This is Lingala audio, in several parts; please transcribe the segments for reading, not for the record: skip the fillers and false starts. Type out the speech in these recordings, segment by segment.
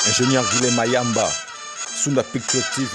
Ingénieur Guilhem Mayamba, Sunda Picture TV.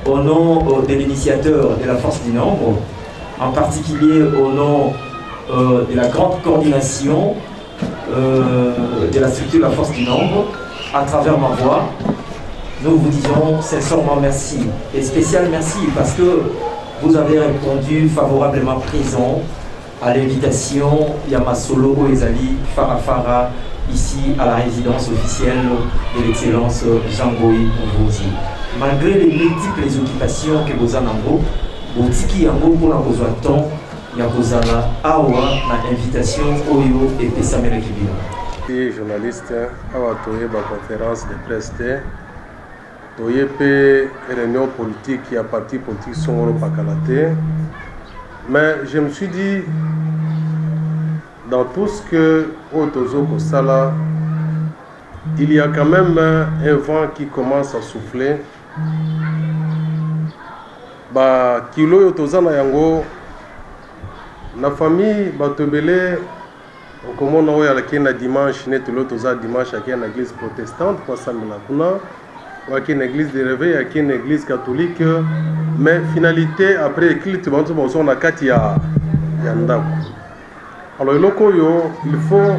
Au nom de l'initiateur de la Force du Nombre, en particulier au nom de la grande coordination de la structure de la Force du Nombre, à travers ma voix, nous vous disons sincèrement merci. Et spécial merci parce que vous avez répondu favorablement présent à l'invitation Yamasolo Ezali Farafara, ici à la résidence officielle de l'excellence Jean-Goï Mvouzi. Malgré les multiples occupations que vous avez en vous, Botiki Yango pour la temps, Yakozala Awa, na invitation Oyo et Pessamele Kibino. Je suis journaliste à la conférence de presse. Toye pe réunion politique qui a parti politique Songolo Pakalate. Mais je me suis dit, dans tout ce que Otozo Kosala, il y a quand même un vent qui commence à souffler. Ba kilo yotoza na yango na famille batobele okomona oyo alaki na dimanche ne tolo toza dimanche aki na église protestante kwa samela kuna waki na église de réveil aki na église catholique, mais finalité après éclite bantu bozo na kati ya ndako. Alors eloko yo il faut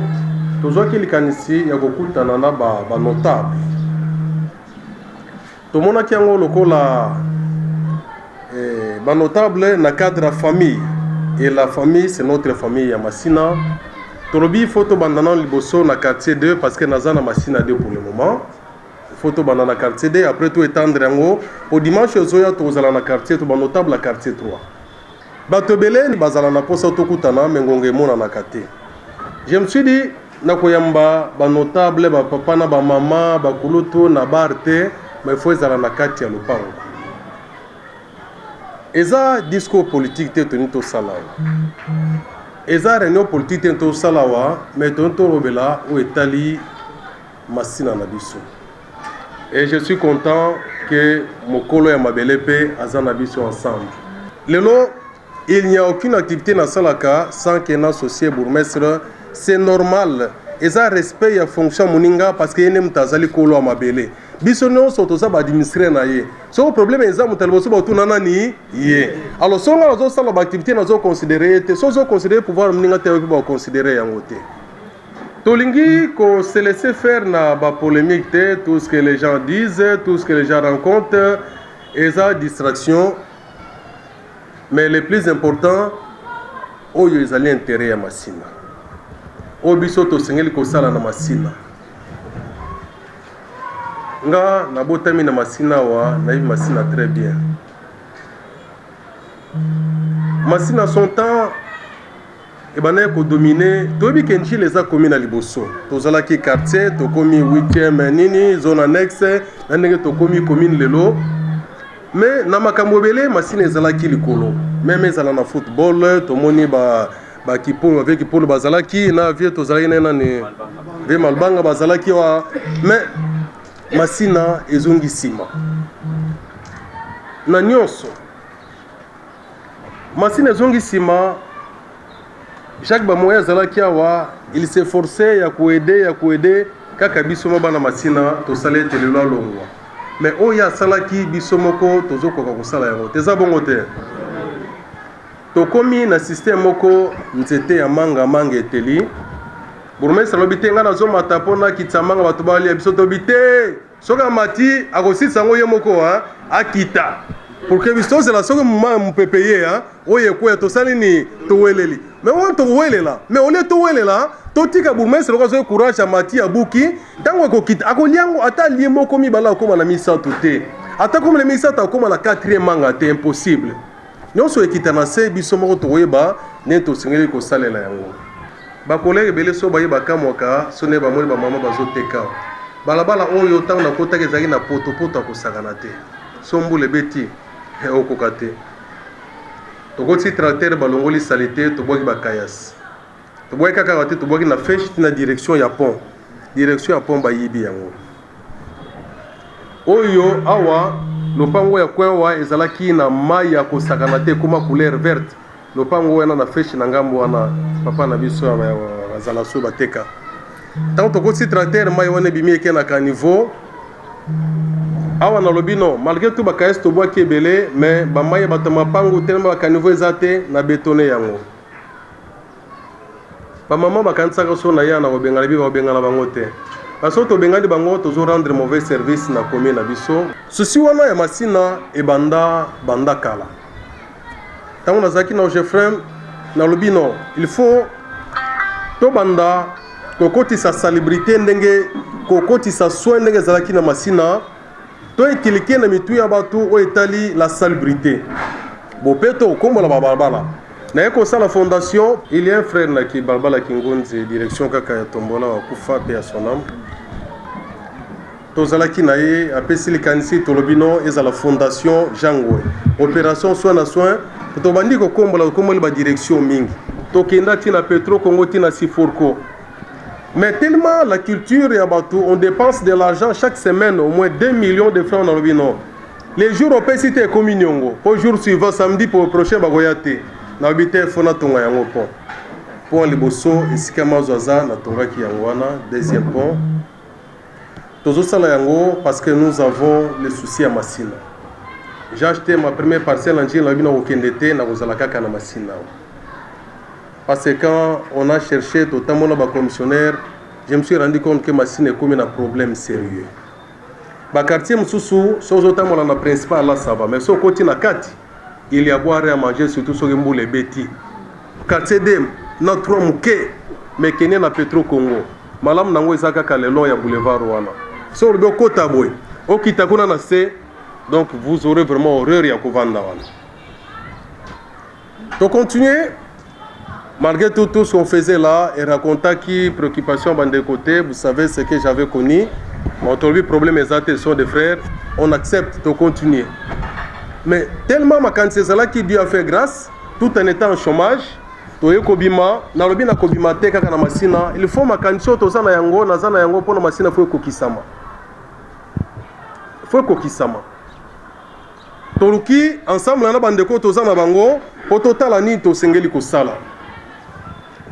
tozo ki likanisi ya kokutana na ba notable tomona ki yango lokola notable na cadre de famille, et la famille c'est notre famille ya Masina. Tolobi photo bandana liboso na quartier 2 parce que naza na Masina 2 pour le moment. Photo bandana quartier 2 après tout étendre yango au dimanche ozoya tozala na quartier to notable na quartier 3. Batobele ni bazala na posa tokutana mengonge mona na kate. Je me suis dit na koyamba notable ba papa na ba mama ba kulutu na barte mais faut ezala na kati ya lopango. Eza discours politique te toni to salawa. Eza réunion politique te to salawa mais toni to robela ou etali Masina na biso. Et je suis content que Mokolo et Mabelepe azana biso ensemble. Lelo, il n'y a aucune activité dans Salaka sans qu'un associé bourgmestre. C'est normal. Eza respect ya fonction moninga parce que yene mtazali kolo amabele. Biso non soto sa ba administrer na ye. So problème eza mutalbo so ba tunana ni ye. Alors so nga zo sala ba activité na zo considérer te so zo considérer pouvoir moninga te ba considérer yango te. Tolingi ko se laisser faire na ba polémique te, tout ce que les gens disent, tout ce que les gens rencontrent, eza distraction. Mais le plus important, oyo ezali intérêt ya masina oyo biso tosengeli kosala na masina nga nabotami na masina awa nayebi masina très bien masina son temps ebandaki kodomine toyebi ke njila eza komi na liboso tozalaki quartier tokomi 8e nini zone annexe na ndenge tokomi commune lelo me na makambo ebele masina ezalaki likolo meme ezala na football tomoni bakipolo bavie kipolo bazalaki na vie tozalaki na nani vie malbanga bazalaki wa me masina ezongi nsima na nyonso masina ezongi nsima Jacques Bamoya azalaki awa il s'efforçait ya koede kaka biso mo bana masina tosala ete lelo alongwa mais oyo asalaki biso moko tozokoka kosala yango teza bongo te tokomi na système moko nzete ya manga eteli bourgmestre alobi te nga nazomata mpona kitisa manga bato balia biso tobi te soki amati akosisa yango ye moko akita pour que biso tozela soki mopepe ye oyo ekweya tosali ni toweleli mais oyo towelela mais olie towelela totika bourgmestre loko azoki courage amati abuki ntango ekokita akolia yango ata alie moko mibala akóma na misato te ata kóma na misato akóma na 4e manga te impossible nyonso ekita na se biso moko toyeba ndenge tosengeli kosalela yango bakolege ebele so bayebaka moka so nde bamoni bamama bazoteka balabala oyo ntango nakotaki ezalaki na potopoto akosakana te so mbula ebeti okoka te tokoti tracteur balongoli sali te tobwaki bakayasi tobwaki kaka te tobwaki na feshe ti na direction ya pont bayibi yango oyo awa lopango ya kwewa ezalaki na mai ya kosakana te ekoma couleur verte lopango wana na feshe na ngambo wana papa na biso bazala so bateka ntango tokoti tracteur mai wana ebimi ekenaka niveau awa nalobi no malgré tout bakayesi tobwaki ebele mais bamai bato mapango telema bakaniveau eza te na betone yango bamama bakanisaka so na ya na kobengana bi bakobengana bango te baso tobengani bango tozo rendre mauvais service na commune na biso susi wana ya masina ebanda kala ntango nazalaki na Geoffrey nalobi no il faut tobanda kokotisa salubrité ndenge kokotisa soin ndenge ezalaki na masina to ekilike na mitu ya bato oyo etali la salubrité bope to okombola babalabala naye kosala fondation il y a un frère naki balbala kingonzi direction kaka ya tombola wakufa pe ya sonam tozalaki na ye apesi likanisi tolobi no ezala fondation jangwe opération soin na soin tobandi kokombola okomboli badirection mingi tokenda ti na petro congo ti na siforco. Mais tellement la culture et abatou, on dépense de l'argent chaque semaine, au moins 2 millions de francs dans le bino. Les jours au pays, c'était communion. Pour jour suivant, samedi, pour le prochain, bagoyate. Na habité, fona tonga yango pont. Pont liboso, esika mazoaza, na tonga ki yangwana, deuxième pont. Tozo sala yango, parce que nous avons les soucis à Massina. J'ai acheté ma première parcelle en Chine, la bino au Kendete, na Rosalakaka na Massina. Parce que quand on a cherché totalement les commissionnaires, je me suis rendu compte que Massina est comme un problème sérieux. Le quartier Moussoussou, si on a la principale, là ça va. Mais si on continue à Kati, il y a à boire et à manger, surtout sur les bêtis. Quartier Dem, notre 3 mouquets, mais qui est na Petro Congo. Malam Nango Isaka Kalelo, il y a boulevard Rwanda. Si on a Kota Boy, au Kitakuna Nase, donc vous aurez vraiment horreur à Kovanda. Donc continuer. Malgré tout ce qu'on faisait là, et raconta qui préoccupation de côté, vous savez ce que j'avais connu. On trouve problème exact sont des frères, on accepte de continuer. Mais tellement ma cancer qui Dieu a fait grâce, tout en étant en chômage, toye kobima, na lobi na kobima te kaka na masina, il faut ma cancer to sana yango, na sana yango pour na masina faut kokisama. Faut kokisama. Toluki ensemble na bandeko to sana bango, pour total ni to sengeli ko sala.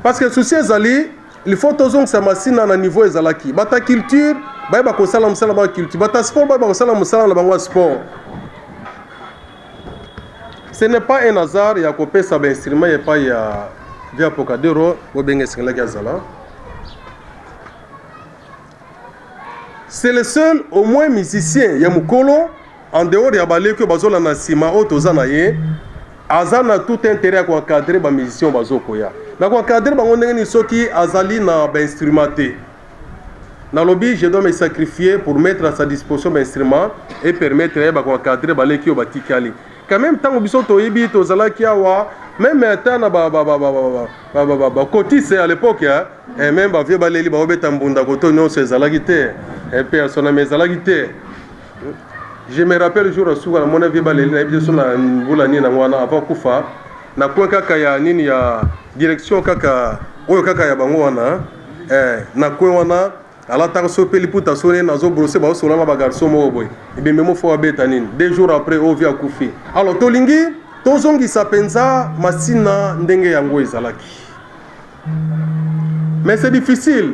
Parce que souci ezali, il faut que ça masina na niveau ezalaki. Bata culture, ba ko sala musala ba culture. Bata sport, ba ko sala musala na bango sport. Ce n'est pas un hasard, il y a copé ça ba instrument, il y a pas ya via Pocadero, bo benga singla gazala. C'est le seul au moins musicien ya mukolo en dehors ya balé que bazola na sima o tozana ye. azana tout intérêt à encadrer ba musicien bazokoya na encadrer bango ndenge ni soki azali na ba instrumenté na lobby je dois me sacrifier pour mettre à sa disposition ba instrument et permettre ba encadrer ba leki batikali quand même tant biso toyibi tozalaki awa même temps na ba cotise à l'époque et même ba vieux baleli ba obeta mbunda koto nyonso ezalaki te et puis son ami ezalaki te. Je me rappelle le jour où mon avis balé na biso na ngulani na ngwana avant kufa na kwa kaka ya nini ya direction kaka oyo kaka ya bango wana na kwa wana ala ta so peli puta so na zo brosser ba so na ba garçon mo boy e be memo fo abeta nini 2 jours après o via kufi alors tolingi tozongi sapenza masina ndenge yango ezalaki mais c'est difficile.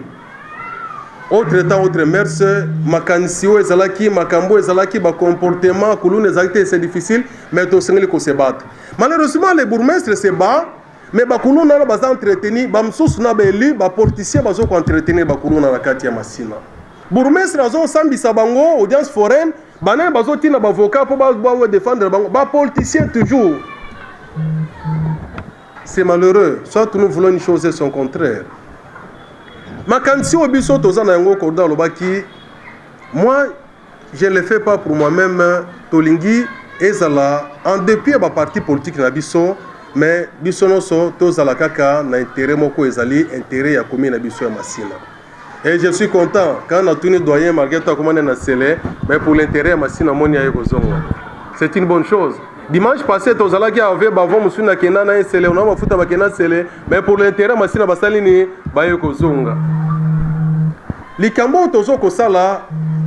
Autre temps, autre mers, makanisio ezalaki, makambo ezalaki, ba comportement, kulune ezalaki, c'est difficile, mais tout se se battre. Malheureusement, les bourgmestres se battent, mais ba kulune na ba entretenir, ba msusu na ba élu, ba politicien ba zo ko entretenir ba kulune na kati ya masina. Bourgmestre azo sambisa bango, audience foraine, banen ba zo tina ba avocat pour ba défendre bango, ba politicien toujours. C'est malheureux, soit nous voulons une chose et son contraire. Makansi obiso tozana yango koda lobaki moi je ne le fais pas pour moi-même tolingi ezala en dépit ba parti politique na biso mais biso no so tozala kaka na intérêt moko ezali intérêt ya commune na biso ya Masina et je suis content quand on a tenu doyen malgré tout comment na sele mais pour l'intérêt ya Masina moni ya kozongo c'est une bonne chose. Dimanche passé tozala ki avait bavon musuna kena na sele on a mafuta ba kena sele mais pour l'intérêt Masina basali ni ba kozonga. Likambo tozo kosala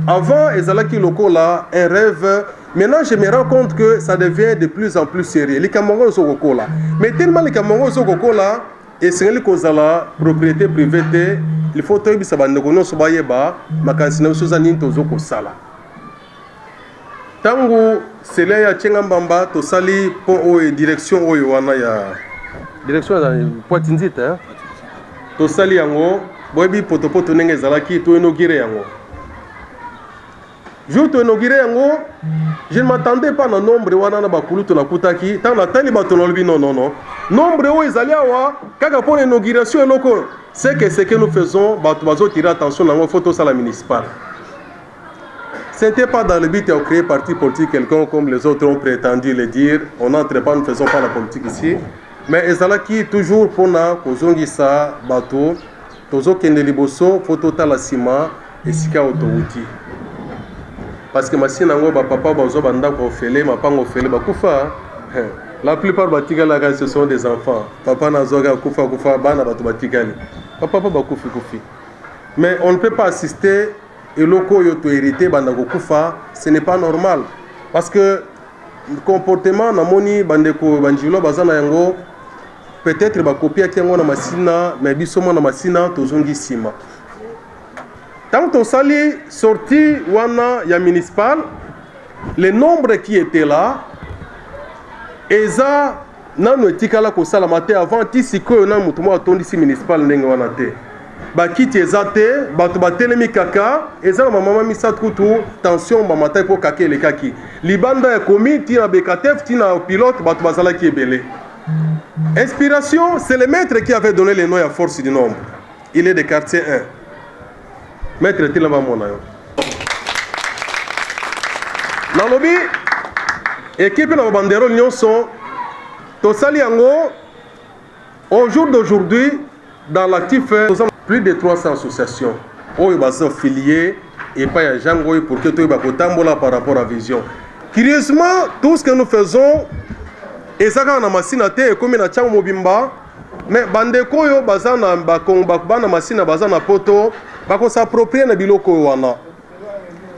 avant ezalaki lokola un rêve. Maintenant je me rends compte que ça devient de plus en plus sérieux. Likambo tozo kokola. Mais tellement likambo tozo kokola et c'est kozala propriété privée, il faut toyebi sa bandeko nyonso bayeba makansina soza nini tozo kosala. Tango sele ya Tchenga Mbamba tosali pont oyo direction oyo wana ya direction ya Poitinzite tosali yango boyebi potopoto ndenge ezalaki to inauguré yango. Jour to inauguré yango, je ne m'attendais pas na nombre wana na bakulu to nakutaki tant na tali bato na lobi non. Nombre oyo ezali awa kaka pour l'inauguration eloko c'est que nous faisons bato bazo tirer attention nango photo sala municipal. Ce n'était pas dans le but de créer parti politique quelqu'un comme les autres ont prétendu le dire. On n'entre pas, nous ne faisons pas la politique ici. Mais ezalaki toujours pour na kozongisa bato tozo kende liboso photo tala sima esika autouti. Parce que masina ngo ba papa bazo banda ko fele mapango fele bakufa. La plupart batikala ce sont des enfants. Papa nazoga kufa bana bato batikali. Papa bakufi. Mais on ne peut pas assister et loko yoto hérité bandako kufa, ce n'est pas normal parce que le comportement na moni bandeko banjilo bazana yango peut-être ba copie yango na masina mais bisomo na masina tozongi sima. Tant on sali sorti wana ya municipal, le nombre qui était là eza nano etikala ko sala matin avant tisiko na mutumo atondi si municipal ndenge wana te. Bakiti ezate bato batelemi kaka eza na mama misat kutu tension ba matai po kake le kaki libanda ya komi tina bekatef tina pilote bato bazala ki ebele. Inspiration, c'est le maître qui avait donné le nom à force du nombre. Il est de quartier 1. Maître Tilama Monayo. Dans le lobby, équipe na bandero nyonso tosali yango au jour d'aujourd'hui dans l'actif plus de 300 associations oyo bazo affiliés et pas ya jango pour que to ba kotambola par rapport à vision. Curieusement, tout ce que nous faisons ezaka na masina te comme na chango mobimba mais bandeko oyo bazana ba bana masina bazana poto bako s'approprier na biloko wana.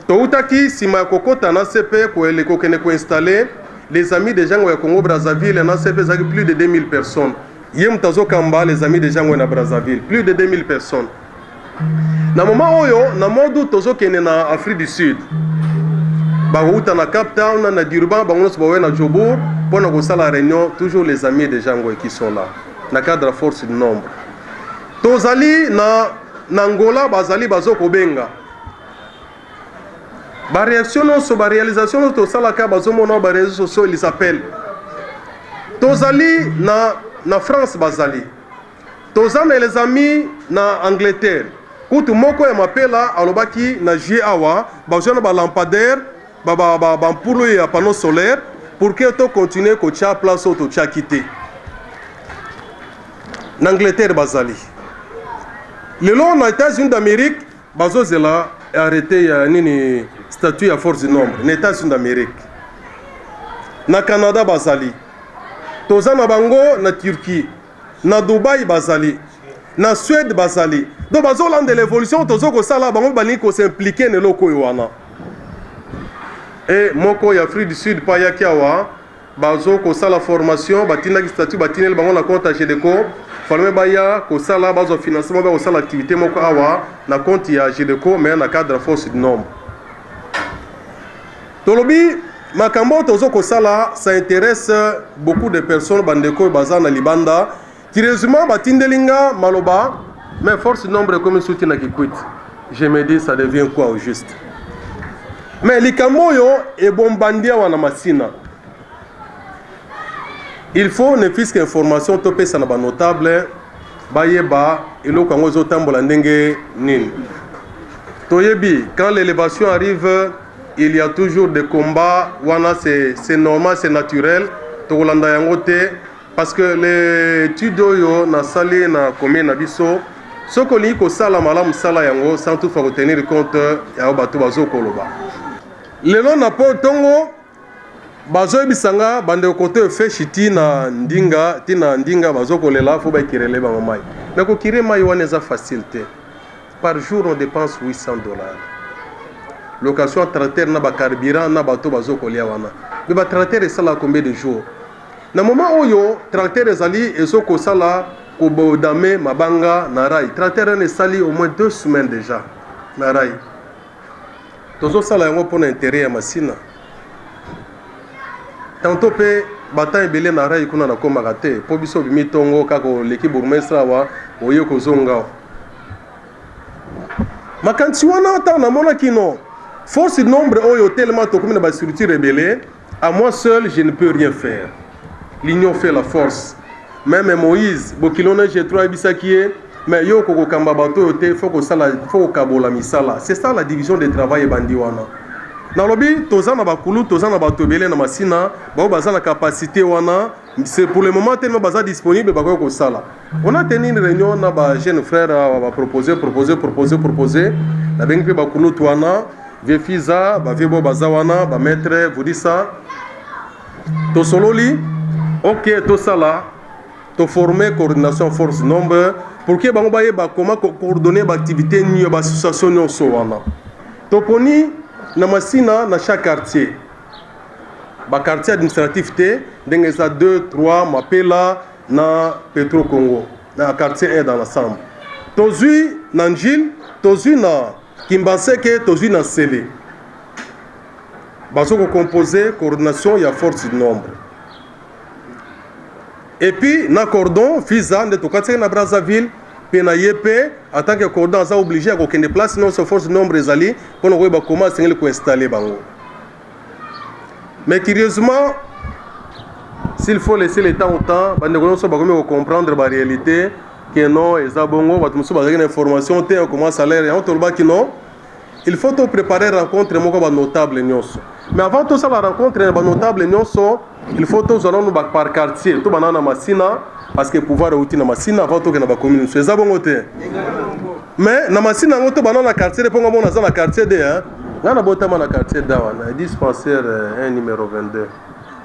To utaki sima kokota na CP ko eleko kene ko installer les amis des gens au Congo Brazzaville na CP zaki plus de 2000 personnes. Yem tazo kamba les amis des gens na Brazzaville plus de 2000 personnes. Na moment oyo na modu tozo kene na Afrique du Sud. Ba uta na Cape Town na Durban ba ngono ba na Jobour pour na ko sala réunion toujours les amis des gens qui sont là. Na cadre force du nombre. Tozali na Angola bazali bazo kobenga. Ba réaction sur ba réalisation to sala ka bazo mona ba réseaux sociaux ils appellent. tozali na France bazali toza na les amis na Angleterre kutu moko ya mapela alobaki na jie awa bazona ba lampadaire ba mpulu ya panneau solaire pour que to continuer ko tia place auto tia quitter na Angleterre bazali lelo na États-Unis d'Amérique bazozela arrêté ya nini statut ya force du nombre na États-Unis d'Amérique na Canada bazali toza na bango na Turquie na Dubai bazali na Suède bazali donc bazolanda l'évolution tozo ko sala bango bani ko s'impliquer na loko wana et moko ya Afrique du Sud pa ya kiawa bazo ko sala formation batina ki statut batinel bango na compte GDECO formé baya ko sala bazo financement ba ko sala activité moko awa na compte ya GDECO mais na cadre force du nombre tolobi makambo tozo ko sala ça intéresse beaucoup de personnes bandeko bazana libanda curieusement batindelinga maloba mais force nombre comme soutien na kikwit je me dis ça devient quoi au juste mais likambo yo e bombandia wana masina il faut ne fils qu'information to pesa na ba notable bayeba eloko yango zotambola ndenge nini toyebi quand l'élévation arrive il y a toujours des combats wana c'est normal c'est naturel tokolanda yango te parce que les tudoyo na sali na commune na biso sokoli ko sala malamu sala yango sans tout faire tenir compte ya bato bazokoloba lelo na po tongo bazoyebisanga bande kote fe shiti na ndinga bazokolela fo bakirele bango mai mais ko kire mai wana eza facilité par jour on dépense $800 location tracteur na ba carburant na bato bazokolia wana mais ba tracteur esala combien de jours na moment oyo tracteur ezali ezoko sala ko bodame mabanga na rai tracteur ne sali au moins 2 semaines déjà na rai tozo sala yango pona intérêt ya masina tantôt pe bata ebele na rai kuna na koma kate po biso bimi tongo kako l'équipe bourgmestre wa oye ko zonga makanti wana ta na mona kino force de nombre oyo tellement to comme na ba structure rebelle à moi seul je ne peux rien faire l'union fait la force même Moïse bokilona G3 bisakie mais yo koko kamba bato te faut ko kabola misala c'est ça la division de travail bandi wana na lobi toza na bakulu toza na bato belé na masina ba baza na capacité wana c'est pour le moment tellement baza disponible ba ko sala on a tenu une réunion na ba jeune frère va proposer na bengi bakulu twana vie fiza ba vie bo baza wana ba maître vous dit ça to sololi ok to sala to former coordination force nombre pour que bango baye ba comment coordonner ba activité ni ba association nyonso wana to poni na masina na chaque quartier ba quartier administratif te ndenge za 2 3 mapela na Petro Congo na quartier 1 dans l'ensemble tozui na Njil tozui na Kimbaseke tozui na Sele bazo ko composer coordination ya force du nombre. Et puis, na cordon, Fiza, de Tokatse na Brazzaville, puis na Yepé, en tant que cordon, on a obligé à aucune place, sinon ce force de nombre est allé, pour nous voir comment c'est qu'on installer bango. Mais curieusement, s'il faut laisser le temps au temps, on va comprendre la réalité, que non, et ça bongo, on va avoir une information, on commence à l'air, et on va dire non, il faut préparer la rencontre notable. Mais avant tout ça, la rencontre notable, il faut tous allons par quartier, tout banana masina parce que pouvoir outil na masina avant tout que na ba commune. C'est ça bon côté. Mais na masina ngoto banana quartier ponga mona za na quartier de hein. Na botama na quartier dawana, dispensaire un numéro 22.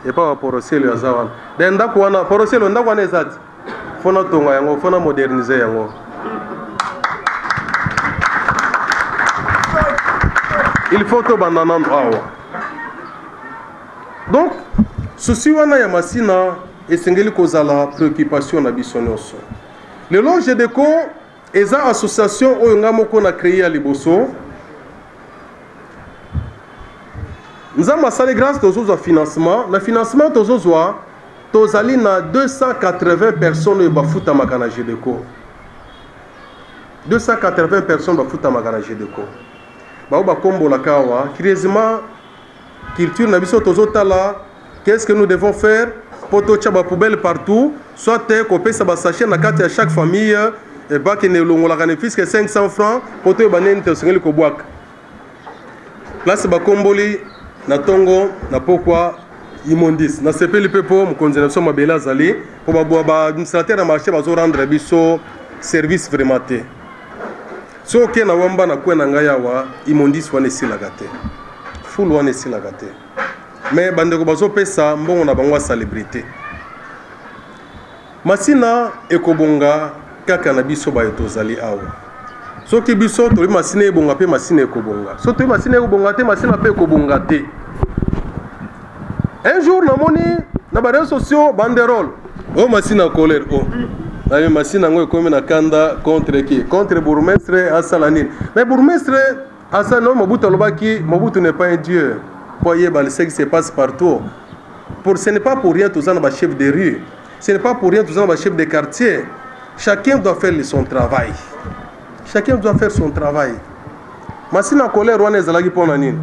Et pas pour le ya zawan. Den ndako wana pour le ndako wana ezati. Fona tonga yango, fona moderniser yango. Il faut to banana awa. Donc ceci wana ya masina esengeli kozala préoccupation na biso nyonso. Le long GDECO eza association oyo nga moko na créé à liboso. Nzamba asali grâce tozozwa financement. Na financement tozozwa tozali na 280 personnes oyo bafutamaka na GDECO. 280 personnes bafutamaka na GDECO. Bao bakombola kawa curieusement culture na biso tozotala. Qu'est-ce que nous devons faire? poto tia ba poubelle partout soit kopesa ba sachet na kati ya chaque famille et ba ke ne longolaka ne fiske 500 francs poto baneni te sengeli ko bwaka place ba komboli na tongo na pokwa imondis na sepeli pepo mokonzi na so mabela azali po ba administrateur na marché bazo rendre biso service vraiment te so ke na wamba na kwena ngai awa imondis wana esilaka te fulu wana esilaka te mais bandeko bazopesa mbongo na bango ya célébrité masina ekobonga kaka na biso bayo tozali awa soki biso toli masina ebonga mpe masina ekobonga so toli masina ekobonga te masina mpe ekobonga te un jour namoni na bareseaux sociaux banderole o masina colère o naye masina yango ekomi na kanda contre qui contre bourgmestre asala nini mais bourgmestre asala no Mobutu alobaki Mobutu n'est pas un dieu po yeba ce qui se passe partout ce n'est pas pour rien tous na ba chef de rue ce n'est pas pour rien tous na ba chef de quartier chacun doit faire son travail chacun doit faire son travail masina colère wana ezalaki pona nini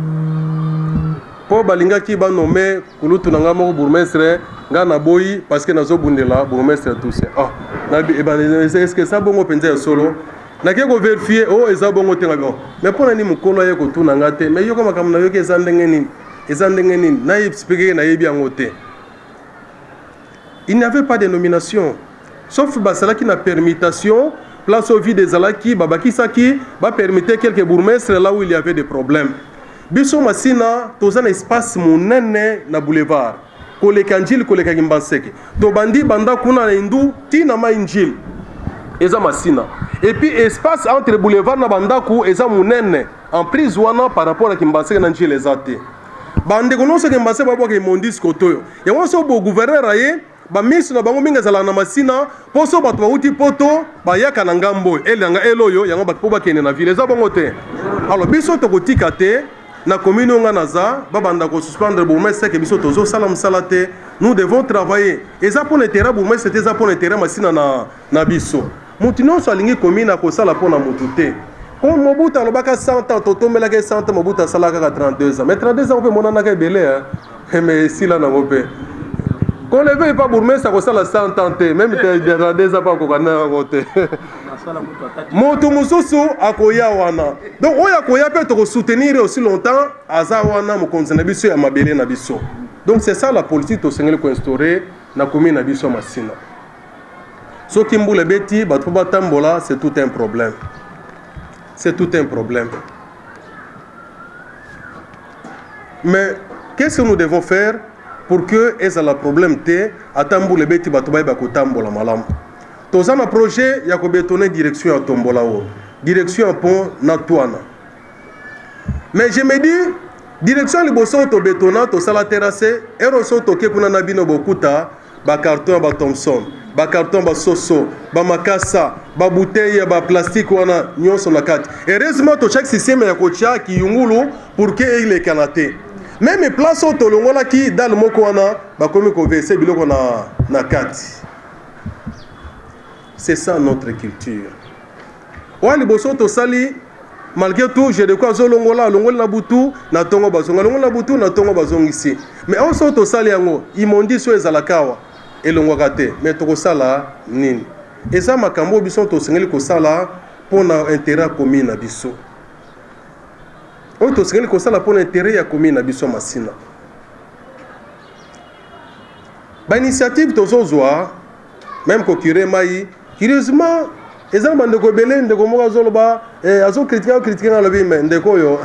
po balingaki banome kulutu na nga moko bourgmestre nga na boyi parce que nazobundela bourgmestre tout ça ah na est-ce que ça bongo penza ya solo nake ko vérifier oh eza bongo te ngabi oh mais pona ni mukolo ye ko tuna nga te mais yoko makambo na yoke eza ndenge nini na expliquer na yebi yango te il n'y avait pas de nomination sauf basalaki na permutation place au vide ezalaki babakisaki ba permettre quelques bourgmestres là où il y avait des problèmes biso masina toza na espace monene na boulevard koleka njili koleka kimbanseke to bandi banda kuna na indu tina ma injili eza masina et puis espace entre boulevard na bandaku eza monene en prise wana par rapport à kimbanseke na njili ezate bande kono so kimbanseke babo ke mondis kotoyo yango so bo gouverneur aye ba ministre na bango minga zala na masina poso bato bauti poto bayaka na ngambo elanga eloyo yango bato po bakene na ville eza bongo te alors biso to kotika te na commune nga naza babanda ko suspendre bourgmestre ke biso tozo sala msala te nous devons travailler eza pour le terrain bourgmestre te eza pour le terrain masina na biso mutu nyonso alingi commune akosala mpona mutu te ko Mobutu alobaka 100 ans totombelaka 100 ans Mobutu asalaka 32 ans mais 32 ans mpe monanaka ebele mais esila nango mpe ko leve pas bourgmestre akosala 100 ans te même 32 ans pa akokana yango te moto mosusu akoya wana donc oyo akoya mpe tokosoutenir aussi longtemps aza wana mokonzi na biso ya mabele na biso donc c'est ça la politique tosengeli koinstaurer na commune na biso masina soki mbula ebeti bato po batambola c'est tout un problème c'est tout un problème mais qu'est-ce que nous devons faire pour que ezala problème te ata mbula ebeti bato bayeba kotambola malamu toza na projet ya kobetone direction ya tombola o direction ya pont na twana mais je me dis direction liboso to betona to sala terrasse eroso to ke kuna na bino bokuta ba carton ba Thomson ba carton ba soso ba makasa ba bouteille ba plastique wana nyonso na kati heureusement to chaque système ya kocha ki yungulu pour que il kanate même place to longola ki dal moko wana ba komi ko verser biloko na kati. C'est ça notre culture. Wali boso to sali malgré tout j'ai de quoi zolongola longola na butu na tongo bazonga longola na butu na tongo bazonga ici. Mais on so to sali yango imondi so ezalakawa elongwaka te mais to kosala nini. Eza makambo biso to sengeli kosala pona intérêt commun na biso. On to sengeli kosala pona intérêt ya commun na biso masina. Ba initiative tozozwa même ko curé mai curieusement eza bandeko belé ndeko moko azoloba azo critiquer na lobi mais ndeko yo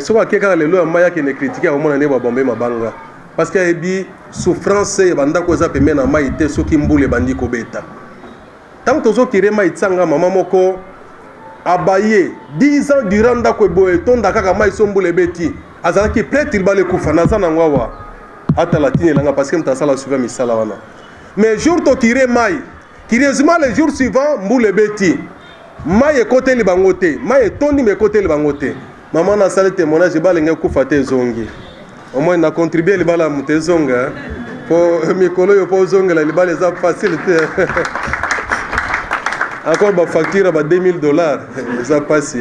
so akeka lelo maya ke ne critiquer au mona ne ba bombe mabanga parce que ebi souffrance banda ko za pemena mai te soki mbule bandi ko beta tant tozo curé mai tsanga mama moko abaye 10 ans durant ndako boye tonda kaka mai so mbule beti azala ki prêtre il bale kufa nazana ngwa ata latine langa parce que mtasala suivre misala wana mais jour to curé mai curieusement les jours suivants mboule beti mai ekote libangote mai tondi me ekote libangote maman na sala témoignage balenge kufa te zongi au moins na contribuer libala mutezonga pour mikolo yo po zonga la libala za facile te encore ba facture ba $2000 za pasi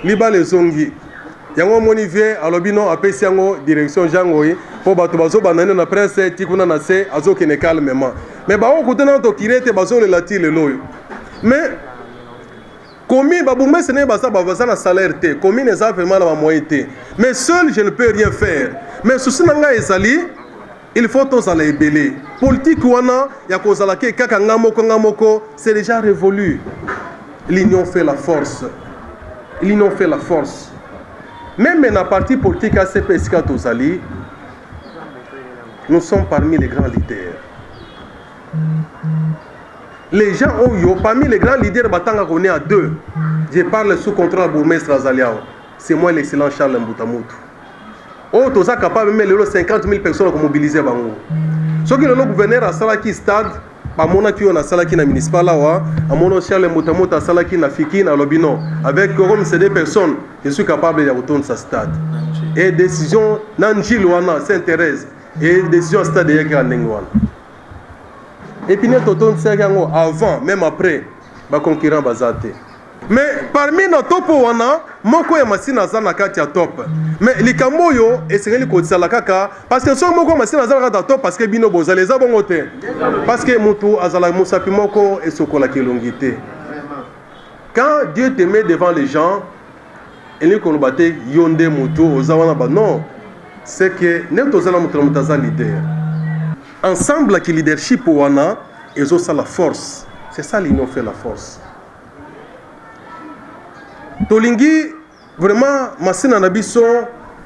libala zongi yango monivier alobino apesi yango direction jango po bato bazo banane na presse tikuna na se azo kene calmement mais ba on côté na to kirete bazo le lati le loyo mais commune baboume ce n'est pas ça ba na salaire te commune ça vraiment na moyen te mais seul je ne peux rien faire mais souci nanga ezali il faut tous aller belé politique wana ya kozala ke kaka ngamoko c'est déjà révolu. L'union fait la force. L'union fait la force. Même dans la partie politique ACPSK Tozali, nous sommes parmi les grands leaders. Les gens ont eu, parmi les grands leaders, on est à deux. Je parle sous contrôle de bourgmestre Azaliao. C'est moi l'excellent Charles Mboutamout. Oh, Toza capable de mettre 50 000 personnes pour mobiliser Bango. Ce qui est le gouverneur à Salaki Stade, amona ki na salaki na municipal là amona Charles Mboutamout salaki na Fiki na Lobino avec comme ces deux personnes je suis capable de retourner sa stade et décision Nanjil wana Sainte-Thérèse et décision stade yaka Nengwana et puis nous toton yango avant même après ba concurrent bazate mais parmi nos top wana moko ya masina zana kati ya top mais likambo yo esengeli kotsala kaka parce que so moko masina zana kati ya top parce que bino bozale za bongo te parce que mutu azala musapi moko esokola kelongité quand Dieu te met devant les gens eli kolobate yonde mutu ozawana ba non c'est que nem tozala mutu mutaza leader ensemble la leadership wana ezo ça la force c'est ça l'union fait la force. Tolingi vraiment masina na biso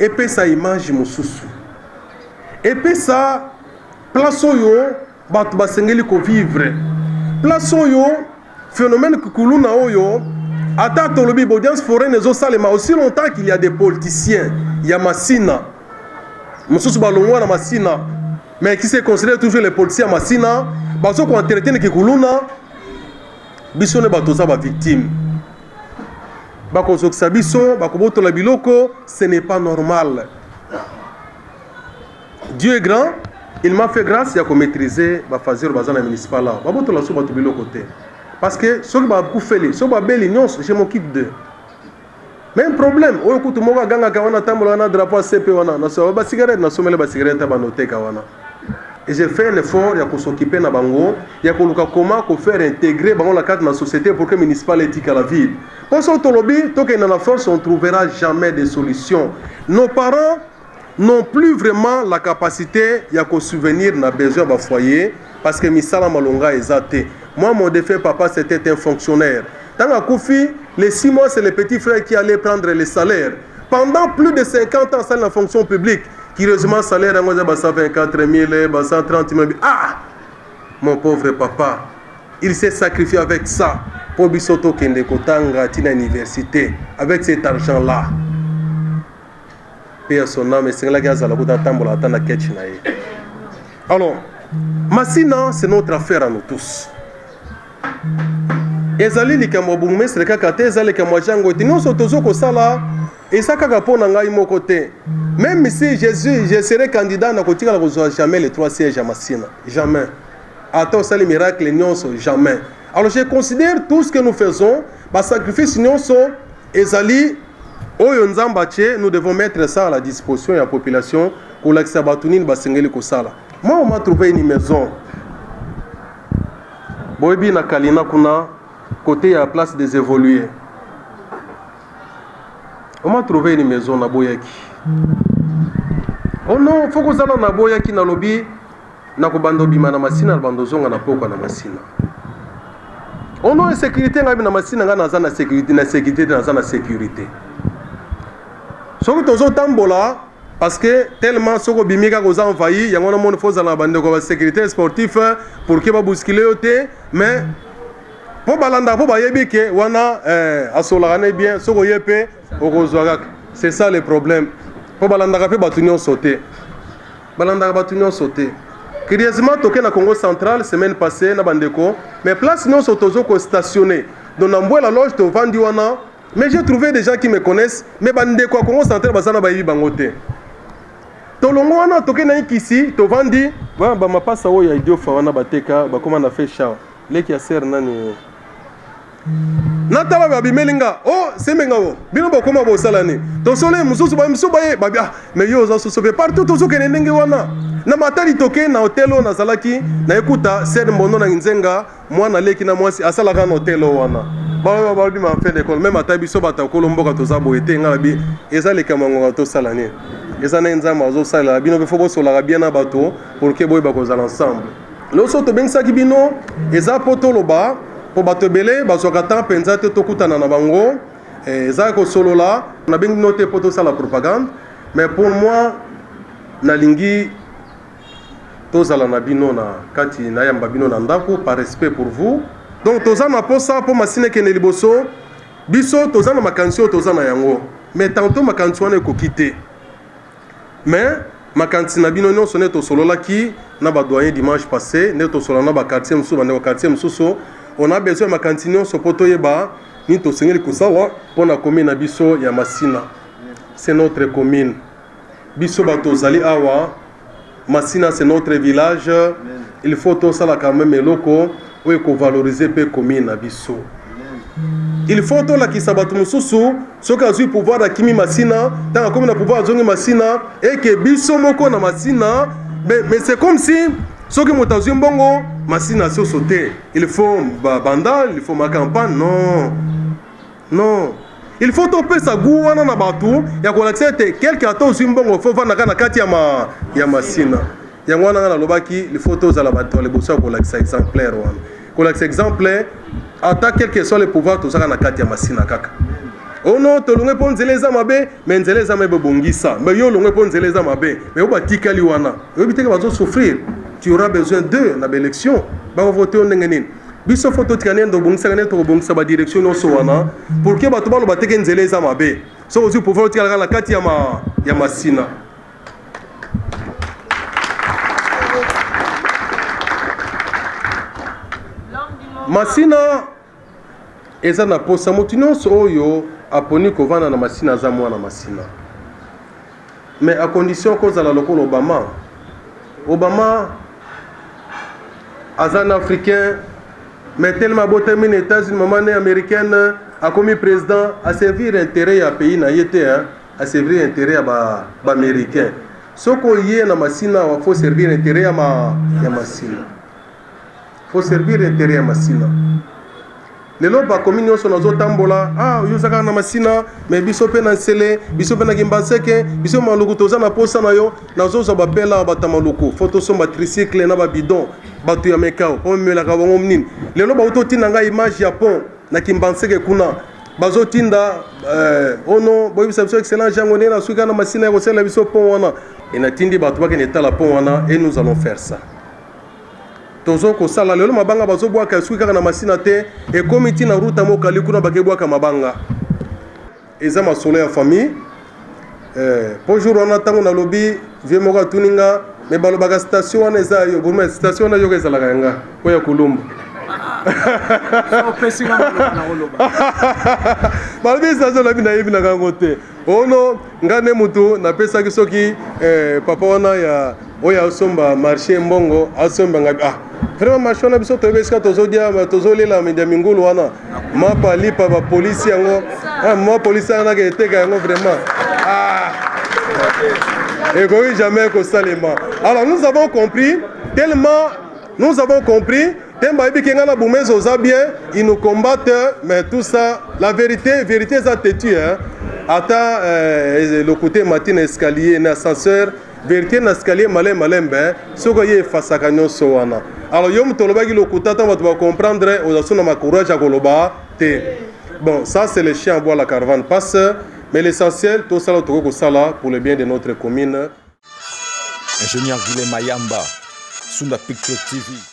epé sa image mosusu epé sa place oyo bato basengeli ko vivre place oyo phénomène kukuluna oyo ata tolobi audience foraine ezo salema aussi longtemps qu'il y a des politiciens ya masina mosusu balongwa na masina mais qui se considère toujours les politiciens masina bazo ko entretenir kukuluna biso ne bato za ba victime. Ce n'est pas normal. Dieu est grand, il m'a fait grâce à maîtriser ma phase de municipal. Parce que ce qui m'a fait, ce qui m'a fait, je m'occupe d'eux. Mais un problème, et j'ai fait un effort pour s'occuper de Bango, comment faire intégrer Bango la carte dans la société pour que le municipal éthique à la ville. Parce que tant qu'il y a la force, on ne trouvera jamais de solution. Nos parents n'ont plus vraiment la capacité de souvenir de besoin de foyer parce que Misala Malonga est athée. Moi, mon défunt papa, c'était un fonctionnaire. Dans la Koufi, les 6 mois, c'est les petits frères qui allaient prendre les salaires. Pendant plus de 50 ans, c'est la fonction publique. Curieusement, le salaire est 124 000, 130 000. Ah! Mon pauvre papa, il s'est sacrifié avec ça pour Bisoto Kende Kotanga, Tina Université, avec cet argent-là. Paix à son âme, et c'est là qu'il y a la tambola, la ketchinaï. Alors, Massina, c'est notre affaire à nous tous. Ezali likamwa bungme sreka kate ezali likamwa jango te nyonso tozoko sala esaka pona ngai moko te. Même si je serai candidat na kotika la kozwa jamais les 3 sièges à Massina, jamais. Attends ça les miracles nyonso jamais. Alors je considère tout ce que nous faisons ba sacrifice nyonso ezali oyo nzamba che, nous devons mettre ça à la disposition de la population pour l'accès batunine basengeli ko sala. Moi on m'a trouvé une maison. Boyebi na Kalina kuna côté à la place des évolués. On m'a trouvé une maison na Boyaki. Oh non, faut que ça na Boyaki na lobby na ko bando bima na Massina na bando zonga na poko na Massina. Oh non, sécurité ngabi na Massina nga na sécurité na sécurité. Soko tozo tambola parce que tellement soko bimika ko za envahi yango na monde faut za na bando ko sécurité sportif pour que ba bousculer oté mais pour balanda pour bayebi ke wana asolagane bien soko yepe okozwaka. C'est ça le problème. Pour balanda ka pe batunyo sauter. Balanda ka batunyo sauter. Curieusement toké na Congo central semaine passée na bandeko mais place non sotozo ko stationner. Donc na mbwe la loge to vandi wana mais j'ai trouvé des gens qui me connaissent mais bandeko à Congo central basana bayebi bangote. Tolongo wana toké na ikisi to vandi ba mapasa oyo ya idiofa wana bateka ba koma na fait chao. Leki ya ser nani natala babimelinga oh semenga o bino bokoma bosala ni tosole mususu ba mususu baye babia mais yo za sosobe partout tozokene ndenge wana na matali toke na hotelo nazalaki na ekuta sed mbono na nzenga mwana leki na mwasi asalaka na hotelo wana ba bi ma fin d'école même ata biso bata kolomboka tozabo ete ngala bi ezali kamango to sala ni ezana nzamba zo sala bino be fobo sola bien na bato pour que boy ba kozala ensemble loso to bengsaki bino eza potoloba po bato ebele bazwaka temps mpenza te tokutana na bango eza kosolola nabengi bino te po tosala propagande mais pour moi nalingi tozala na bino na kati nayamba bino na ndako par respect pour vous donc toza na posa po masine ekende liboso biso toza na makanisi oyo toza na yango mais tantôt makanisi wana ekoki te mais makanisi na bino nyonso nde tosololaki na badoyen dimanche passé nde tosolola na bakartier mosusu bandeko quartier mosusu on a besoin de makanisi nyonso po toyeba nini tosengeli kosala mpo na commune na biso ya Masina. C'est notre commune biso bato ozali awa Masina, c'est notre village. Il faut tout ça quand même eloko oyo kovaloriser pe commune na biso. Il faut tout la kisabatu mususu soki azwi pouvoir akimi Masina tanga komi na pouvoir azongi Masina et que biso moko na Masina mais c'est comme si soki moto azwi mbongo Masina so sauter. Il faut banda, il faut ma campagne. Non. Il faut topé sa goût wana na batu ya kolakisa te quelque ato azwi mbongo faut vana kana kati ya Masina. Yango wana na lobaki il faut to za la batu le bosso kolakisa exemplaire wana. Kolakisa exemplaire ata quel que soit le pouvoir to za na kati ya Masina kaka. Oh non, to longe po nzeleza mabe, mais nzeleza mabe bongisa. Mais yo longe po nzeleza mabe, mais oba tikali wana. Yo biteke bazo souffrir. Tu auras besoin d'eux na élection. Ba voter on ngenine. Biso photo tikane ndo bongisa ngane to bongisa ba direction no so wana pour que bato balo bateke nzeleza mabe. So ozu pouvoir tikala na kati ya Masina. Masina eza na posa motu nyonso oyo aponi kovanda na Masina aza mwana Masina mais à condition kozala lokola Obama aza un africain mais tellement botami na États-Unis maman américaine a commis président à servir intérêt ya pays na yete à servir intérêt ya ba américain soko yé na Masina faut servir intérêt ya Masina faut servir intérêt ya Masina. Lelo ba commune nyonso nazo tambola yo zaka na Masina mais biso pe na nsele biso pe na Kimbanseke biso maluku toza na posa na yo nazo zo bapela batamaluku photo somba tricycle na ba bidon batu ya mekao o mela ka bongo mnini lelo ba utotinda nga image ya pont na Kimbanseke kuna bazotinda ono boyebisa biso excellent jango ne na suka na Masina ya kosela biso pont wana enatindi batu bakene tala pont wana et nous allons faire ça. Tozo ko sala lelo mabanga bazo bwaka suki kaka na Masina te e komiti na ruta mo kali kuna bake bwaka mabanga eza masolo ya famille bonjour on attend na lobby vie moka tuninga me balobaka station wana eza yo gourmet station na yo ka ezala kanga ko ya kulumba so pesinga na koloba balbi station na bina yebina kango te ono ngane mutu na pesa kisoki papa wana ya oya osomba marché mbongo asomba ngabi vraiment marché na biso tobeska tozodia tozolela media mingulu wana mapa lipa ba police yango moi police na ke teka yango vraiment et que jamais que salema. Alors nous avons compris Temba ebi kenga boumezo za bien ils nous combattent mais tout ça la vérité ça têtu ata le côté matin escalier na ascenseur vérité na escalier malembe soko ye face à kanyo sowana. Alors yom tolobaki le côté tant va comprendre aux na ma courage à koloba te. Bon, ça c'est le chien à boire la caravane passe mais l'essentiel tout ça toko sala pour le bien de notre commune. Ingénieur Guilhem Mayamba, Sunda Picture TV.